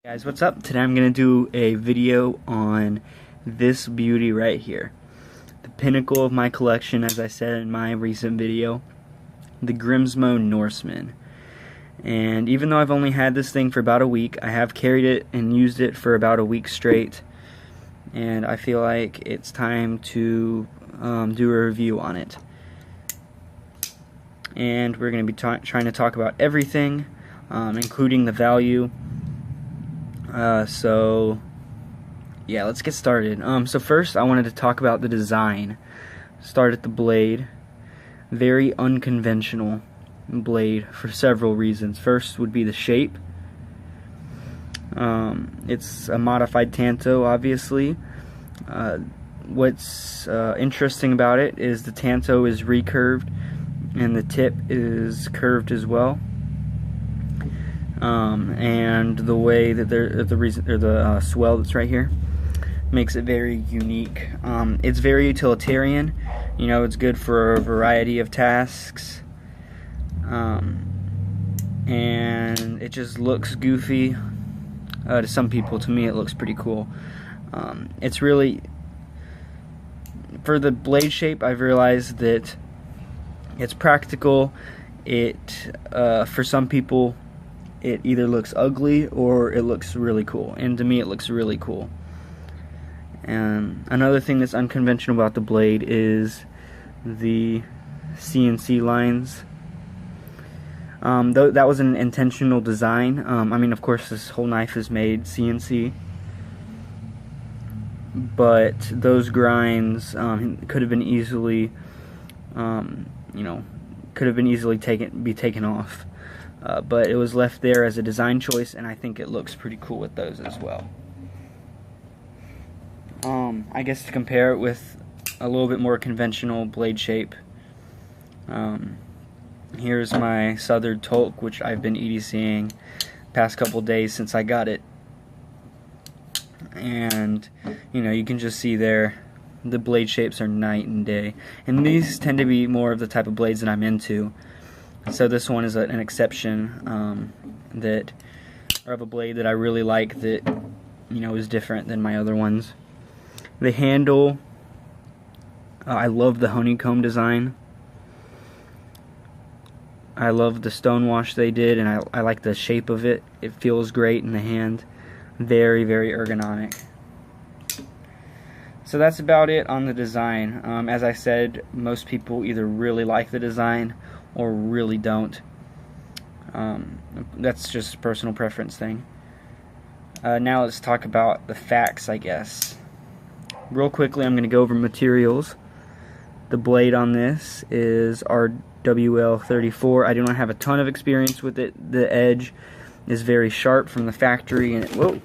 Guys, what's up? Today I'm going to do a video on this beauty right here. The pinnacle of my collection, as I said in my recent video, the Grimsmo Norseman. And even though I've only had this thing for about a week, I have carried it and used it for about a week straight. And I feel like it's time to do a review on it. And we're going to be trying to talk about everything, including the value. So yeah, let's get started. So first I wanted to talk about the design. Start at the blade. Very unconventional blade for several reasons. First would be the shape. It's a modified tanto, obviously. What's interesting about it is the tanto is recurved and the tip is curved as well. And the way that the swell that's right here makes it very unique. It's very utilitarian. You know, it's good for a variety of tasks. And it just looks goofy to some people. To me, it looks pretty cool. It's really, for the blade shape, I've realized that it's practical. For some people, it either looks ugly or it looks really cool, and to me it looks really cool. And another thing that's unconventional about the blade is the Cnc lines. Though that was an intentional design. I mean, of course this whole knife is made CNC, but those grinds could have been easily taken off. But it was left there as a design choice, and I think it looks pretty cool with those as well. I guess to compare it with a little bit more conventional blade shape, here's my Southern Tolk, which I've been EDCing past couple days since I got it. And you know, you can just see there the blade shapes are night and day, and these tend to be more of the type of blades that I'm into. So this one is an exception of a blade that I really like, that, you know, is different than my other ones. The handle, I love the honeycomb design. I love the stonewash they did, and I like the shape of it. It feels great in the hand. Very, very ergonomic. So that's about it on the design. As I said, most people either really like the design or really don't. That's just a personal preference thing. Now let's talk about the facts, I guess. Real quickly, I'm going to go over materials. The blade on this is RWL34. I do not have a ton of experience with it. The edge is very sharp from the factory, and whoa,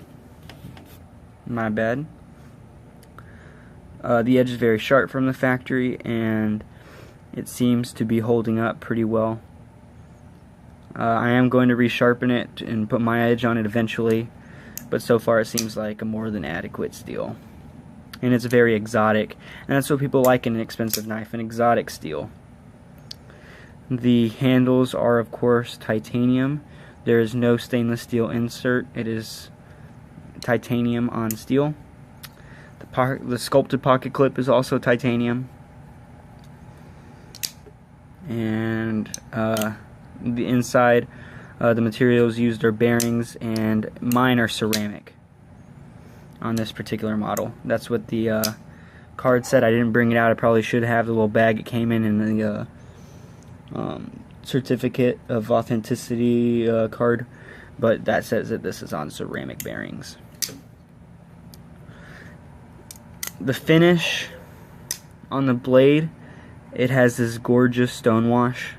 my bad. The edge is very sharp from the factory, and it seems to be holding up pretty well. I am going to resharpen it and put my edge on it eventually, but so far it seems like a more than adequate steel. And it's very exotic, and that's what people like in an expensive knife, an exotic steel. The handles are, of course, titanium. There is no stainless steel insert. It is titanium on steel. The sculpted pocket clip is also titanium. And the inside, the materials used are bearings, and mine are ceramic on this particular model. That's what the card said. I didn't bring it out. I probably should have. The little bag it came in the certificate of authenticity card, but that says that this is on ceramic bearings. The finish on the blade, it has this gorgeous stonewash.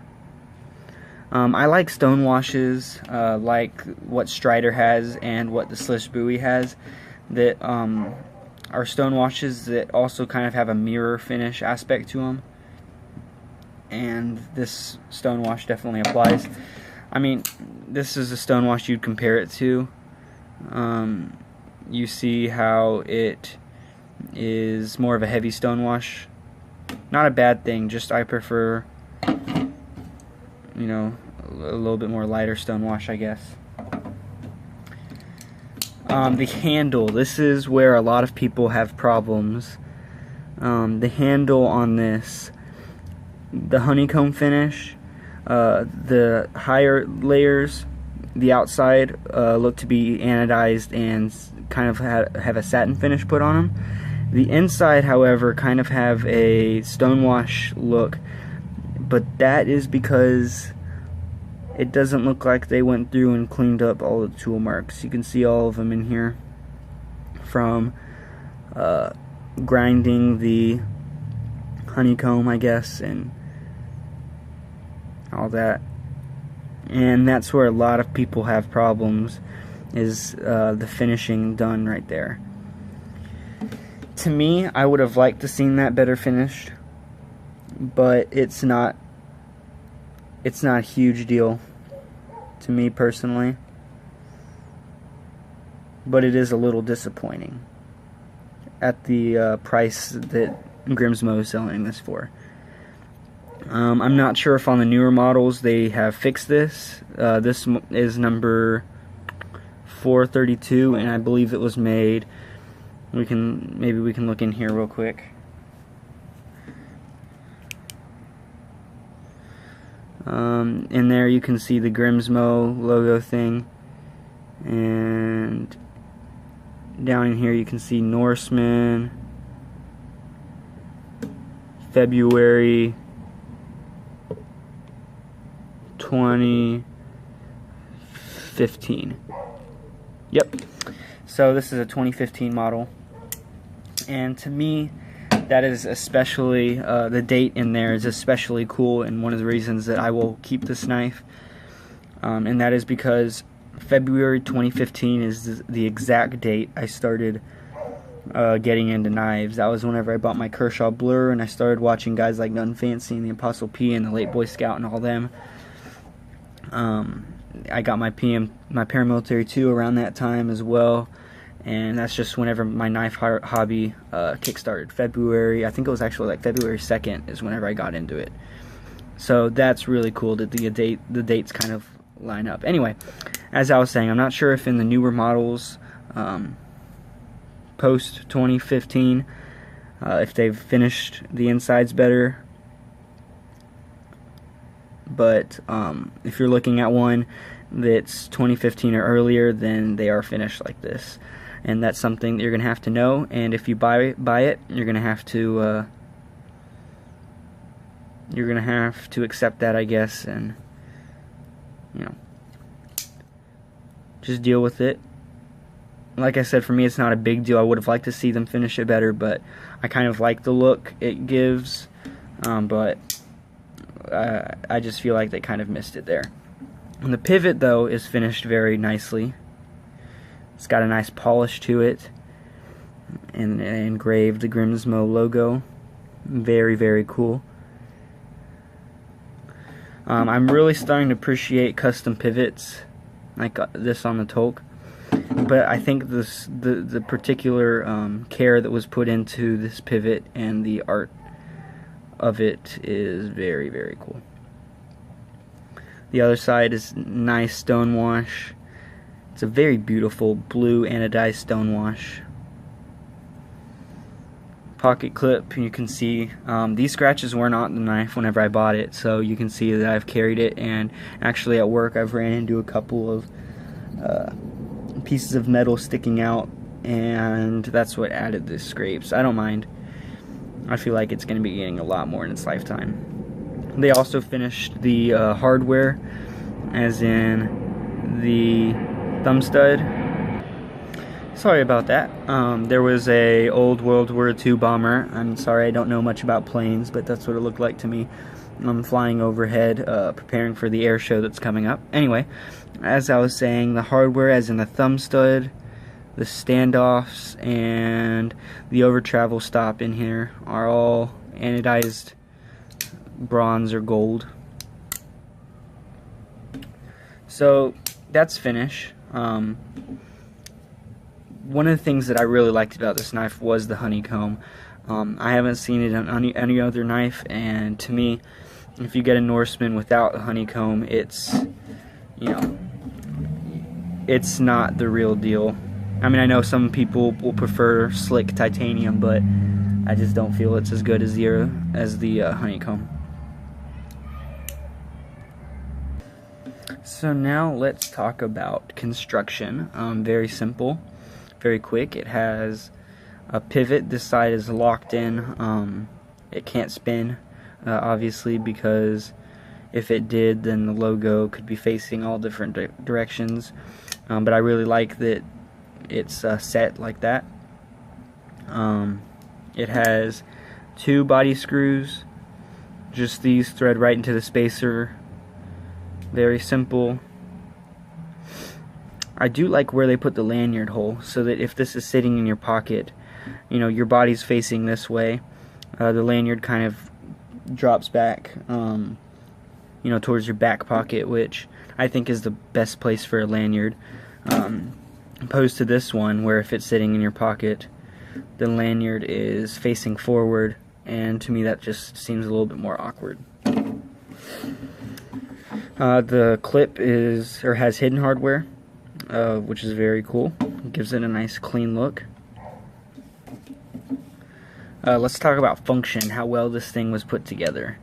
I like stonewashes like what Strider has and what the Slish Buoy has, that are stonewashes that also kind of have a mirror finish aspect to them. And this stonewash definitely applies. I mean, this is a stonewash you'd compare it to. You see how it is more of a heavy stonewash. Not a bad thing, just I prefer, you know, a little bit more lighter stonewash, I guess. The handle, this is where a lot of people have problems. The handle on this, the honeycomb finish, the higher layers, the outside look to be anodized and kind of have a satin finish put on them. The inside, however, kind of have a stonewash look, but that is because it doesn't look like they went through and cleaned up all the tool marks. You can see all of them in here from grinding the honeycomb, I guess, and all that. And that's where a lot of people have problems, is the finishing done right there. To me, I would have liked to seen that better finished, but it's not a huge deal to me personally, but it is a little disappointing at the price that Grimsmo is selling this for. I'm not sure if on the newer models they have fixed this. This is number 432, and I believe it was made. Maybe we can look in here real quick. In there you can see the Grimsmo logo thing, and down in here you can see Norseman, February 2015. Yep. So this is a 2015 model, and to me, that is especially, the date in there is especially cool, and one of the reasons that I will keep this knife, and that is because February 2015 is the exact date I started getting into knives. That was whenever I bought my Kershaw Blur, and I started watching guys like Nothing Fancy and the Apostle P and the Late Boy Scout and all them. I got my paramilitary 2 around that time as well, and that's just whenever my knife hobby kickstarted. February, I think it was actually like February 2nd is whenever I got into it. So that's really cool that the dates kind of line up. Anyway, as I was saying, I'm not sure if in the newer models, post 2015, if they've finished the insides better. But if you're looking at one that's 2015 or earlier, then they are finished like this, and that's something that you're gonna have to know. And if you buy it, you're gonna have to accept that, I guess, and just deal with it. Like I said, for me, it's not a big deal. I would have liked to see them finish it better, but I kind of like the look it gives. But I just feel like they kind of missed it there. And the pivot, though, is finished very nicely. It's got a nice polish to it, and engraved the Grimsmo logo. Very, very cool. I'm really starting to appreciate custom pivots like this on the Tolk, but I think the particular care that was put into this pivot and the art of it is very, very cool. The other side is nice stonewash. It's a very beautiful blue anodized stonewash. Pocket clip, you can see these scratches were not on the knife whenever I bought it, so you can see that I've carried it, and actually at work I've ran into a couple of pieces of metal sticking out, and that's what added the scrapes. I don't mind. I feel like it's going to be getting a lot more in its lifetime. They also finished the hardware, as in the thumb stud. Sorry about that. There was a old World War II bomber. I'm sorry, I don't know much about planes, but that's what it looked like to me. I'm flying overhead, preparing for the air show that's coming up. Anyway, as I was saying, the hardware, as in the thumb stud, the standoffs, and the over travel stop in here are all anodized bronze or gold. So that's finish. One of the things that I really liked about this knife was the honeycomb. I haven't seen it on any other knife, and to me, if you get a Norseman without a honeycomb, it's, it's not the real deal. I mean, I know some people will prefer slick titanium, but I just don't feel it's as good as the honeycomb. So now let's talk about construction. Very simple, very quick. It has a pivot. This side is locked in. It can't spin, obviously, because if it did, then the logo could be facing all different directions. But I really like that it's set like that. It has 2 body screws. Just these thread right into the spacer. Very simple. I do like where they put the lanyard hole, so that if this is sitting in your pocket, you know, your body's facing this way, the lanyard kind of drops back, you know, towards your back pocket, which I think is the best place for a lanyard, opposed to this one, where if it's sitting in your pocket, the lanyard is facing forward, and to me that just seems a little bit more awkward. The clip has hidden hardware, which is very cool. It gives it a nice clean look. Let's talk about function, how well this thing was put together.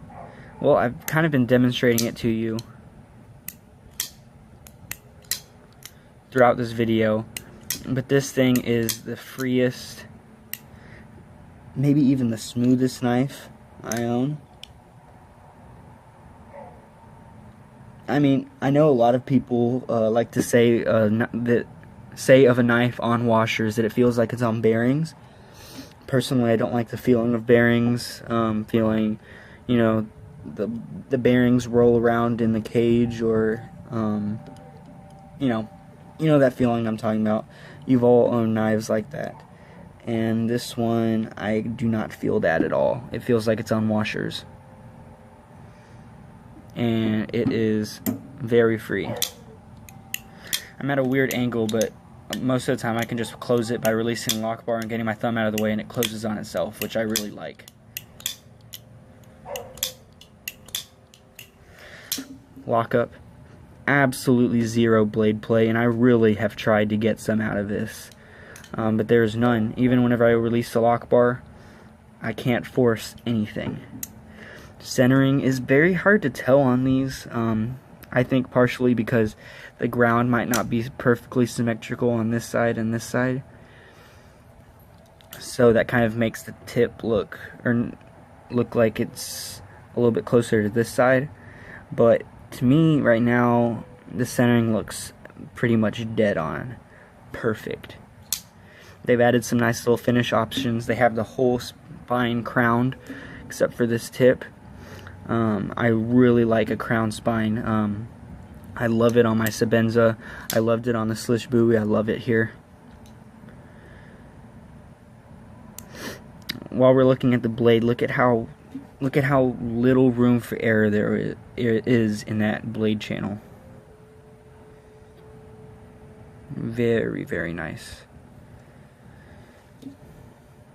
Well, I've kind of been demonstrating it to you throughout this video, but this thing is the freest, maybe even the smoothest knife I own. I mean, I know a lot of people like to say of a knife on washers that it feels like it's on bearings. Personally, I don't like the feeling of bearings. Feeling, you know, the bearings roll around in the cage, or you know that feeling I'm talking about. You've all owned knives like that, and this one I do not feel that at all. It feels like it's on washers. And it is very free. I'm at a weird angle, but most of the time I can just close it by releasing the lock bar and getting my thumb out of the way, and it closes on itself, which I really like. Lockup, absolutely zero blade play, and I really have tried to get some out of this, but there's none. Even whenever I release the lock bar, I can't force anything. Centering is very hard to tell on these. I think partially because the ground might not be perfectly symmetrical on this side and this side, so that kind of makes the tip look like it's a little bit closer to this side. But to me right now, the centering looks pretty much dead on, perfect. They've added some nice little finish options. They have the whole spine crowned except for this tip. I really like a crown spine. I love it on my Sebenza. I loved it on the Slish Buoy. I love it here. While we're looking at the blade, look at how little room for error there is in that blade channel. Very, very nice.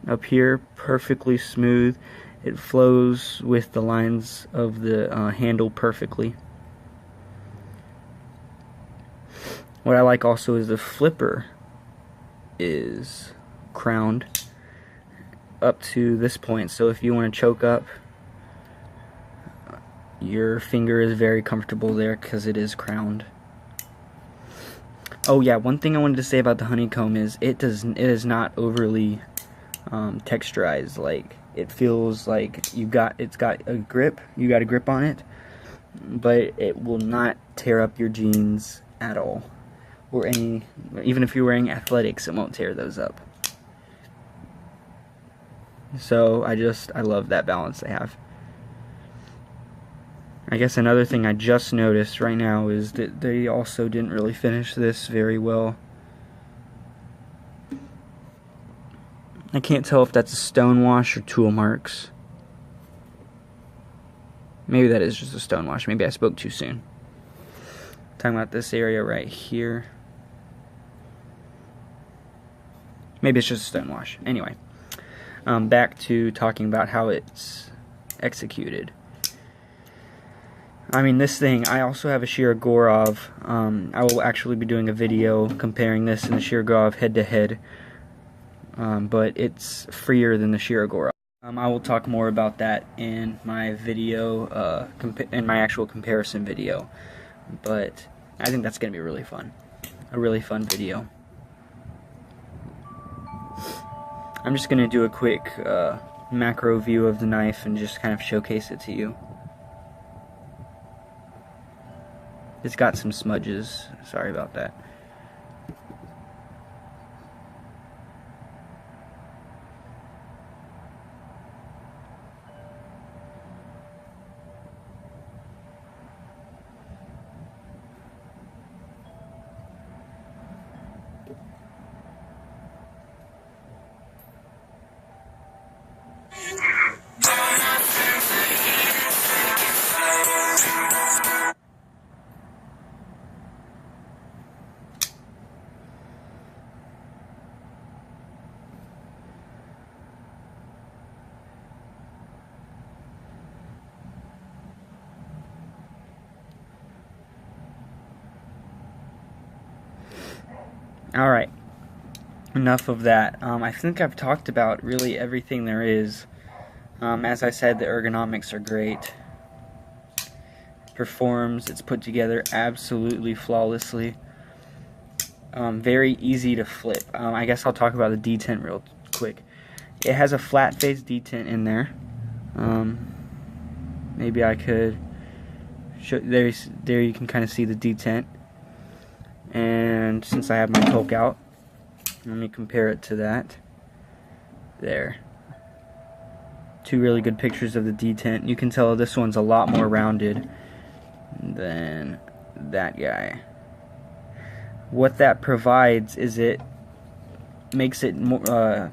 Up here, perfectly smooth. It flows with the lines of the handle perfectly. What I like also is the flipper is crowned up to this point, so if you want to choke up, your finger is very comfortable there because it is crowned. Oh yeah, one thing I wanted to say about the honeycomb is it is not overly texturized. Like, it feels like it's got a grip. You got a grip on it, but it will not tear up your jeans at all, or even if you're wearing athletics, it won't tear those up. So I love that balance they have. I guess another thing I just noticed right now is that they also didn't really finish this very well. I can't tell if that's a stone wash or tool marks. Maybe that is just a stone wash. Maybe I spoke too soon. Talking about this area right here. Maybe it's just a stone wash. Anyway, back to talking about how it's executed. I mean, this thing, I also have a Shirogorov. I will actually be doing a video comparing this and the Shirogorov head-to-head, but it's freer than the Shirogorov. I will talk more about that in my video, in my actual comparison video, but I think that's going to be really fun. A really fun video. I'm just going to do a quick macro view of the knife and just kind of showcase it to you. It's got some smudges, sorry about that. Alright, enough of that. I think I've talked about really everything there is. As I said, the ergonomics are great. Performs, it's put together absolutely flawlessly. Very easy to flip. I guess I'll talk about the detent real quick. It has a flat face detent in there. Maybe I could show there you can kind of see the detent. And since I have my Tolk out, let me compare it to that. There. Two really good pictures of the detent. You can tell this one's a lot more rounded than that guy. What that provides is it makes it more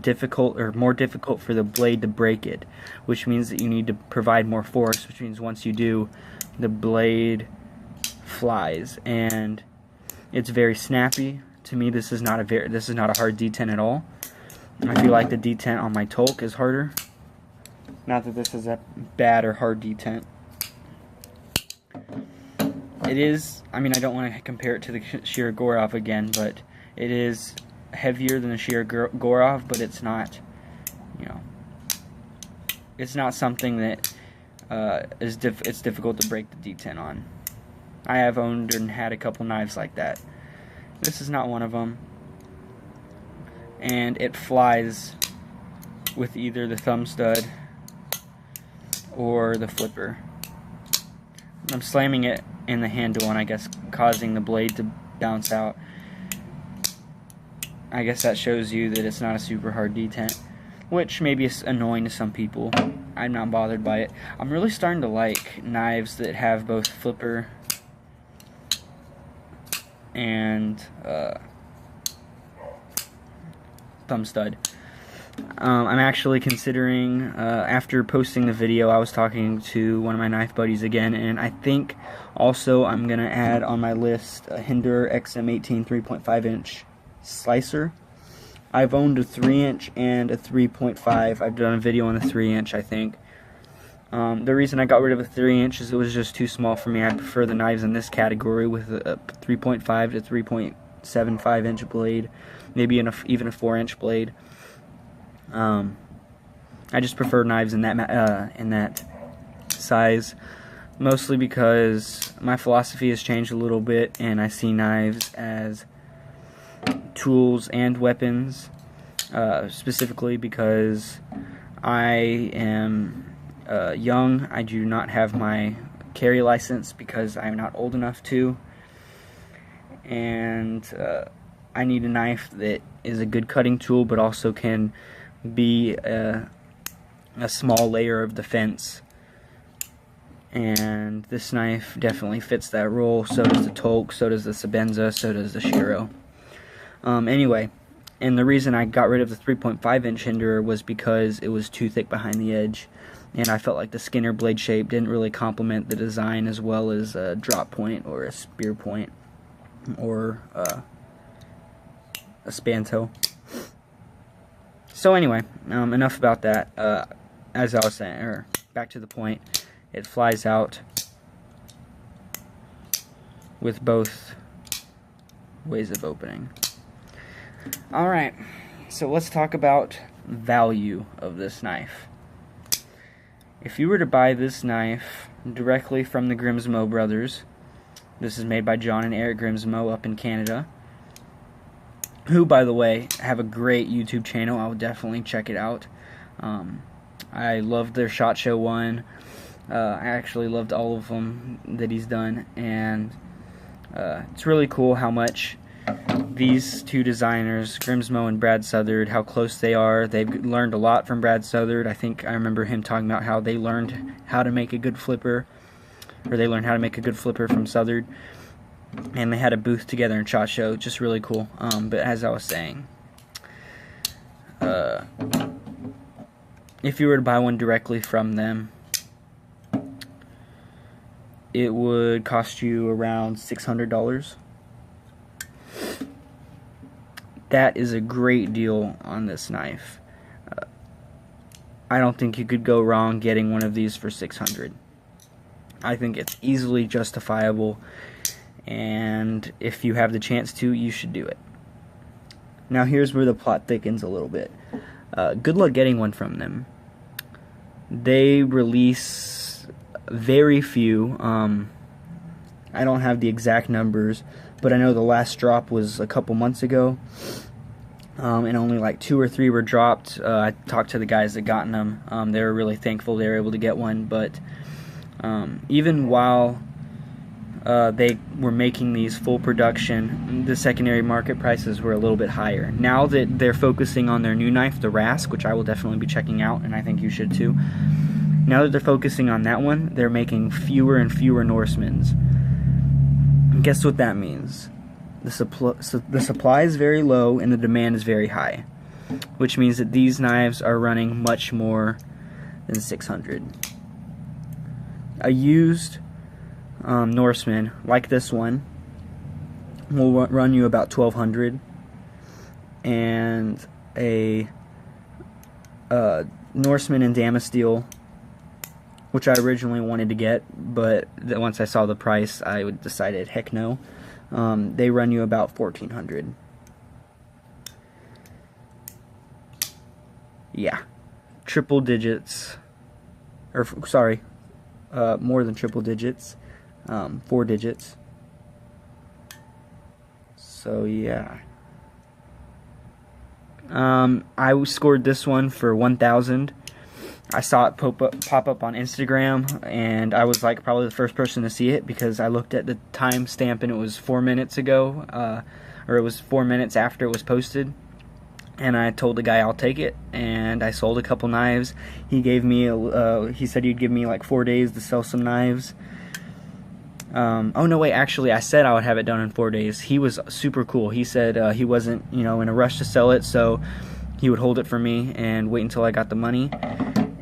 difficult or more difficult for the blade to break it, which means that you need to provide more force, which means once you do, the blade flies, and it's very snappy. To me, this is not a hard detent at all. I feel like the detent on my Tolk is harder. Not that this is a bad or hard detent. It is, I mean, I don't want to compare it to the Shirogorov again, but it is heavier than the Shirogorov, but it's not, you know, it's not something that it's difficult to break the detent on. I have owned and had a couple knives like that. This is not one of them. And it flies with either the thumb stud or the flipper. I'm slamming it in the handle and I guess causing the blade to bounce out. I guess that shows you that it's not a super hard detent, which maybe is annoying to some people. I'm not bothered by it. I'm really starting to like knives that have both flipper and thumb stud. I'm actually considering, after posting the video, I was talking to one of my knife buddies again, and I think also I'm going to add on my list a Hinderer XM18 3.5 inch slicer. I've owned a 3-inch and a 3.5. I've done a video on the 3-inch, I think. The reason I got rid of a 3-inch is it was just too small for me. I prefer the knives in this category with a 3.5 to 3.75 inch blade, maybe even a 4-inch blade. I just prefer knives in that size, mostly because my philosophy has changed a little bit, and I see knives as tools and weapons, specifically because I am young. I do not have my carry license because I'm not old enough to, and I need a knife that is a good cutting tool but also can be a small layer of defense, and this knife definitely fits that role. So does the Tolk, so does the Sebenza, so does the Shiro. Anyway, and the reason I got rid of the 3.5 inch Hinderer was because it was too thick behind the edge, and I felt like the Skinner blade shape didn't really complement the design as well as a drop point or a spear point or a spanto. So anyway, enough about that. As I was saying, back to the point, it flies out with both ways of opening. Alright, so let's talk about value of this knife. If you were to buy this knife directly from the Grimsmo brothers, this is made by John and Eric Grimsmo up in Canada, who, by the way, have a great YouTube channel. I would definitely check it out. I loved their SHOT Show one. I actually loved all of them that he's done, and it's really cool how much these two designers, Grimsmo and Brad Southard, how close they are. They've learned a lot from Brad Southard. I think I remember him talking about how they learned how to make a good flipper, or they learned how to make a good flipper from Southard, and they had a booth together in SHOT Show. Just really cool. But as I was saying, if you were to buy one directly from them, it would cost you around $600. That is a great deal on this knife. I don't think you could go wrong getting one of these for $600. I think it's easily justifiable, and if you have the chance to, you should do it. Now here's where the plot thickens a little bit. Good luck getting one from them. They release very few. I don't have the exact numbers, but I know the last drop was a couple months ago, and only like 2 or 3 were dropped. I talked to the guys that gotten them. They were really thankful they were able to get one, but even while they were making these full production, the secondary market prices were a little bit higher. Now that they're focusing on their new knife, the Rask, which I will definitely be checking out, and I think you should too. Now that they're focusing on that one, they're making fewer and fewer Norsemans. And guess what that means? The supply is very low and the demand is very high, which means that these knives are running much more than $600. A used Norseman like this one will run you about $1,200, and a Norseman in Damasteel, which I originally wanted to get, but once I saw the price, I decided heck no. They run you about $1,400. Yeah, triple digits, or sorry, more than triple digits, 4 digits. So yeah, I scored this one for 1,000. I saw it pop up on Instagram, and I was like probably the first person to see it because I looked at the timestamp and it was 4 minutes ago, or it was 4 minutes after it was posted. And I told the guy I'll take it, and I sold a couple knives. He gave me he said he'd give me like 4 days to sell some knives. Oh no, wait, actually I said I would have it done in 4 days. He was super cool. He said he wasn't, in a rush to sell it, so he would hold it for me and wait until I got the money.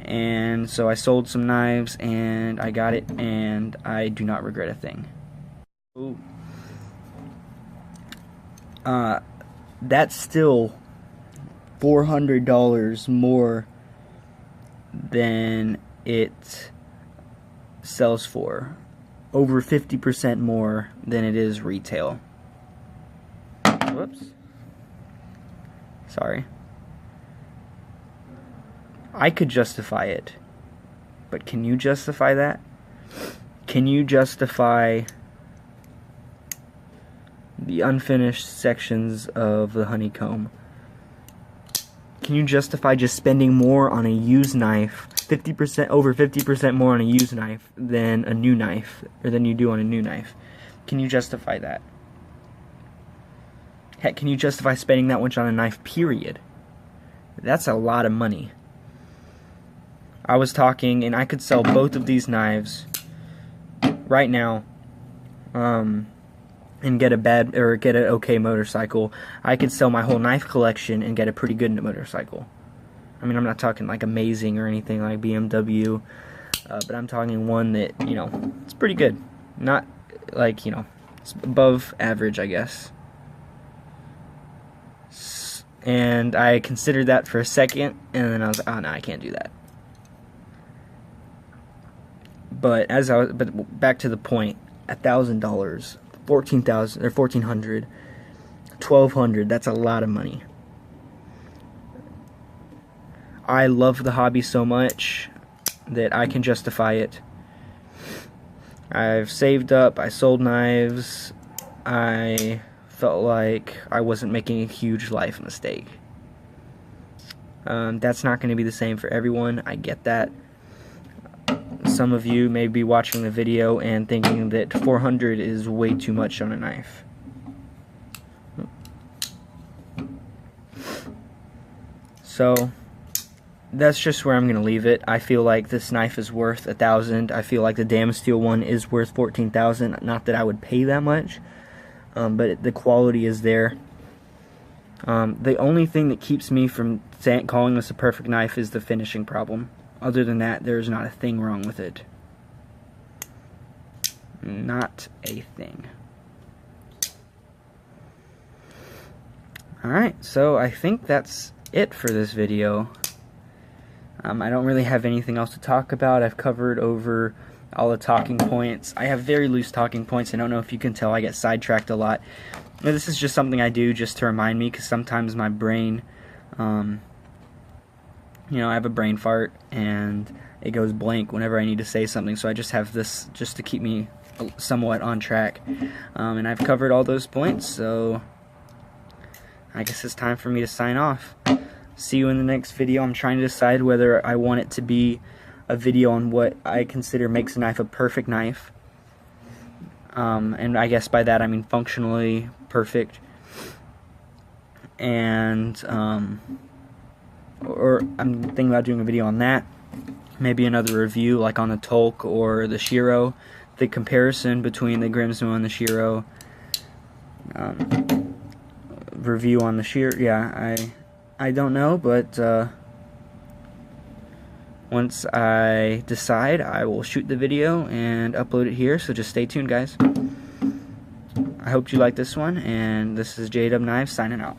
And so I sold some knives and I got it, and I do not regret a thing. Ooh. That's still $400 more than it sells for. Over 50% more than it is retail. Whoops. Sorry. I could justify it, but can you justify that? Can you justify the unfinished sections of the honeycomb? Can you justify just spending more on a used knife, over 50% more on a used knife than a new knife, or than you do on a new knife? Can you justify that? Heck, can you justify spending that much on a knife, period? That's a lot of money. I was talking, and I could sell both of these knives right now, and get an okay motorcycle. I could sell my whole knife collection and get a pretty good motorcycle. I mean, I'm not talking like amazing or anything like BMW, but I'm talking one that, it's pretty good. Not like, it's above average, I guess. And I considered that for a second, and then I was like, oh no, I can't do that. But back to the point, $1,000, $14,000 or $1,400, $1,200. That's a lot of money. I love the hobby so much that I can justify it. I've saved up. I sold knives. I felt like I wasn't making a huge life mistake. That's not going to be the same for everyone. I get that. Some of you may be watching the video and thinking that $400 is way too much on a knife. So that's just where I'm going to leave it. I feel like this knife is worth $1,000. I feel like the Damasteel one is worth $14,000. Not that I would pay that much, but the quality is there. The only thing that keeps me from calling this a perfect knife is the finishing problem. Other than that, there's not a thing wrong with it. Not a thing. Alright, so I think that's it for this video. I don't really have anything else to talk about. I've covered over all the talking points. I have very loose talking points. I don't know if you can tell, I get sidetracked a lot. This is just something I do just to remind me, because sometimes my brain, you know, I have a brain fart and it goes blank whenever I need to say something, so I just have this just to keep me somewhat on track. And I've covered all those points, so I guess it's time for me to sign off. See you in the next video. I'm trying to decide whether I want it to be a video on what I consider makes a knife a perfect knife. And I guess by that I mean functionally perfect. And, or I'm thinking about doing a video on that. Maybe another review like on the Tolk or the Shiro. The comparison between the Grimsmo and the Shiro. Review on the Shiro. Yeah, I don't know, but once I decide, I will shoot the video and upload it here, so just stay tuned, guys. I hope you like this one, and this is JW Knives signing out.